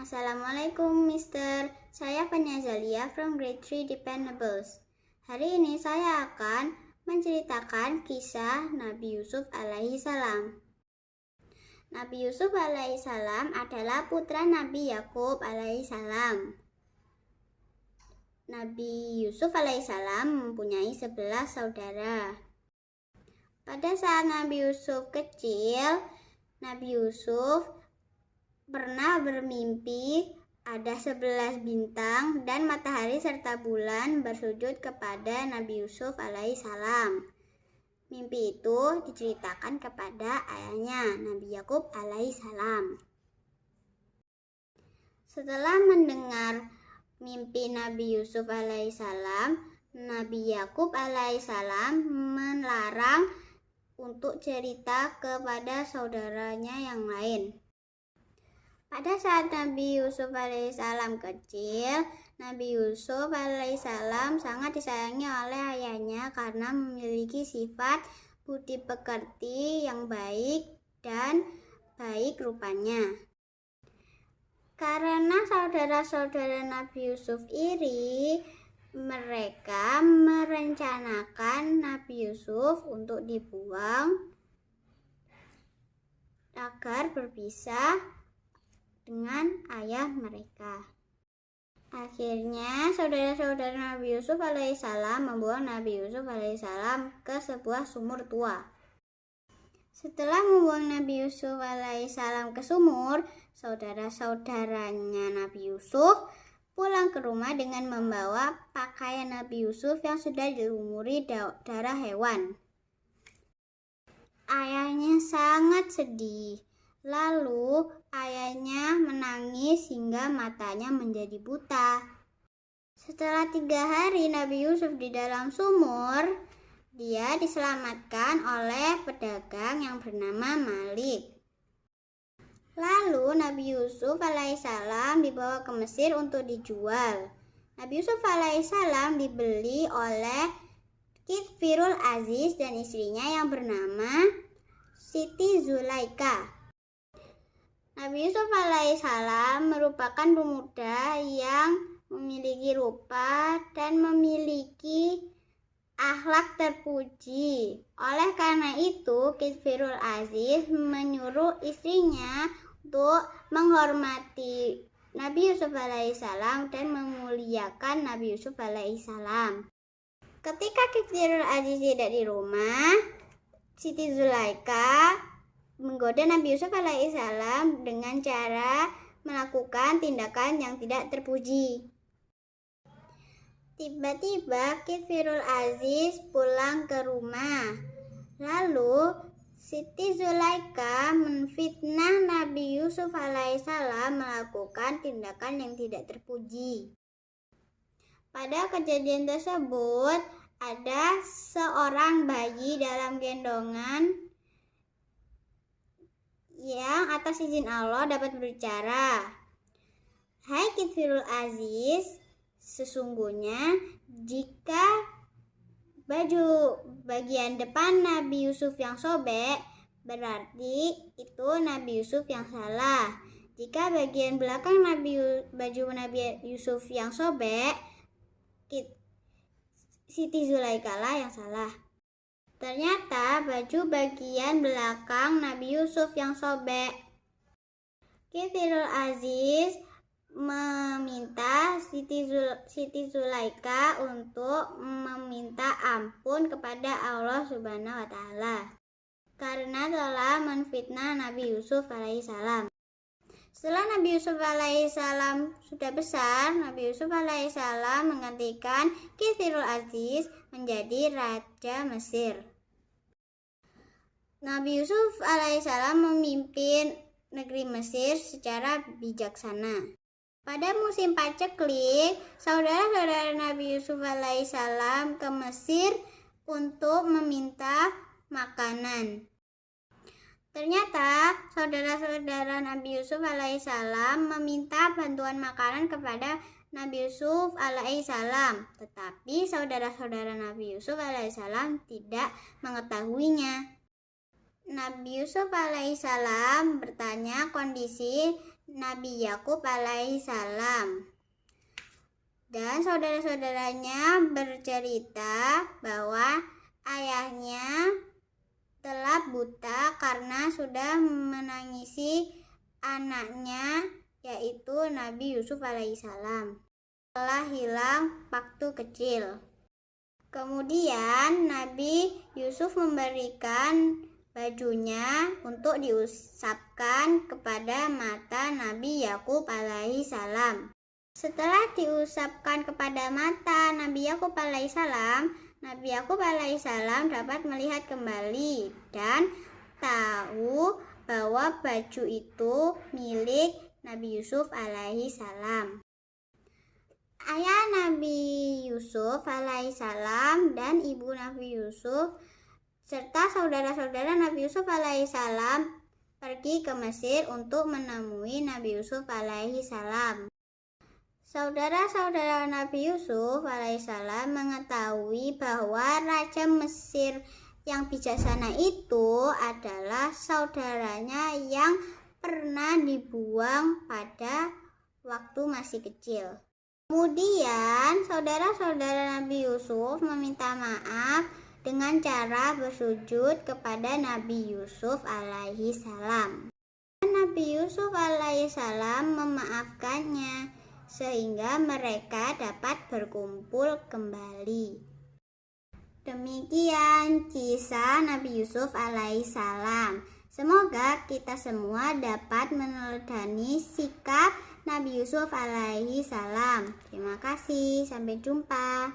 Assalamualaikum, Mister. Saya Fania Zalia from Grade 3 Dependables. Hari ini saya akan menceritakan kisah Nabi Yusuf alaihi salam. Nabi Yusuf alaihi salam adalah putra Nabi Yakub alaihi salam. Nabi Yusuf alaihi salam mempunyai 11 saudara. Pada saat Nabi Yusuf kecil, Nabi Yusuf pernah bermimpi ada 11 bintang dan matahari serta bulan bersujud kepada Nabi Yusuf alaihi salam. Mimpi itu diceritakan kepada ayahnya, Nabi Yakub alaihi salam. Setelah mendengar mimpi Nabi Yusuf alaihi salam, Nabi Yakub alaihi salam melarang untuk cerita kepada saudaranya yang lain. Pada saat Nabi Yusuf alaihissalam kecil, Nabi Yusuf alaihissalam sangat disayangi oleh ayahnya karena memiliki sifat budi pekerti yang baik dan baik rupanya. Karena saudara-saudara Nabi Yusuf iri, mereka merencanakan Nabi Yusuf untuk dibuang agar berpisah dengan ayah mereka. Akhirnya saudara-saudara Nabi Yusuf alaihissalam membuang Nabi Yusuf alaihissalam ke sebuah sumur tua. Setelah membuang Nabi Yusuf alaihissalam ke sumur, saudara-saudaranya Nabi Yusuf pulang ke rumah dengan membawa pakaian Nabi Yusuf yang sudah dilumuri darah hewan. Ayahnya sangat sedih. Lalu ayahnya menangis hingga matanya menjadi buta. Setelah 3 hari Nabi Yusuf di dalam sumur, dia diselamatkan oleh pedagang yang bernama Malik. Lalu Nabi Yusuf alaihissalam dibawa ke Mesir untuk dijual. Nabi Yusuf alaihissalam dibeli oleh Kitfirul Aziz dan istrinya yang bernama Siti Zulaika. Nabi Yusuf alaihissalam merupakan pemuda yang memiliki rupa dan memiliki akhlak terpuji. Oleh karena itu, Kitfirul Aziz menyuruh istrinya untuk menghormati Nabi Yusuf alaihissalam dan memuliakan Nabi Yusuf alaihissalam. Ketika Kitfirul Aziz tidak di rumah, Siti Zulaika menggoda Nabi Yusuf alaihissalam dengan cara melakukan tindakan yang tidak terpuji. Tiba-tiba Kitfirul Aziz pulang ke rumah. Lalu Siti Zulaika menfitnah Nabi Yusuf alaihissalam melakukan tindakan yang tidak terpuji. Pada kejadian tersebut ada seorang bayi dalam gendongan yang atas izin Allah dapat berbicara. Hai Kitfirul Aziz, sesungguhnya jika baju bagian depan Nabi Yusuf yang sobek, berarti itu Nabi Yusuf yang salah. Jika bagian belakang baju Nabi Yusuf yang sobek, Siti Zulaika lah yang salah. Ternyata baju bagian belakang Nabi Yusuf yang sobek. Kitfirul Aziz meminta Siti Zulaika untuk meminta ampun kepada Allah Subhanahu wa Ta'ala karena telah menfitnah Nabi Yusuf alaihissalam. Setelah Nabi Yusuf alaihissalam sudah besar, Nabi Yusuf alaihissalam menggantikan Kitfirul Aziz menjadi Raja Mesir. Nabi Yusuf alaihissalam memimpin negeri Mesir secara bijaksana. Pada musim paceklik, saudara-saudara Nabi Yusuf alaihissalam ke Mesir untuk meminta makanan. Ternyata saudara-saudara Nabi Yusuf alaihissalam meminta bantuan makanan kepada Nabi Yusuf alaihissalam, tetapi saudara-saudara Nabi Yusuf alaihissalam tidak mengetahuinya. Nabi Yusuf alaihissalam bertanya kondisi Nabi Yakub alaihissalam. Dan saudara-saudaranya bercerita bahwa ayahnya telah buta karena sudah menangisi anaknya, yaitu Nabi Yusuf alaihissalam. Telah hilang waktu kecil. Kemudian Nabi Yusuf memberikan bajunya untuk diusapkan kepada mata Nabi Yakub alaihissalam. Setelah diusapkan kepada mata Nabi Yakub alaihissalam, Nabi Yakub alaihissalam dapat melihat kembali dan tahu bahwa baju itu milik Nabi Yusuf alaihissalam. Ayah Nabi Yusuf alaihissalam dan ibu Nabi Yusuf serta saudara-saudara Nabi Yusuf alaihissalam pergi ke Mesir untuk menemui Nabi Yusuf alaihissalam. Saudara-saudara Nabi Yusuf alaihissalam mengetahui bahwa Raja Mesir yang bijaksana itu adalah saudaranya yang pernah dibuang pada waktu masih kecil. Kemudian saudara-saudara Nabi Yusuf meminta maaf dengan cara bersujud kepada Nabi Yusuf alaihissalam. Nabi Yusuf alaihissalam memaafkannya sehingga mereka dapat berkumpul kembali. Demikian kisah Nabi Yusuf alaihissalam. Semoga kita semua dapat meneladani sikap Nabi Yusuf alaihissalam. Terima kasih, sampai jumpa.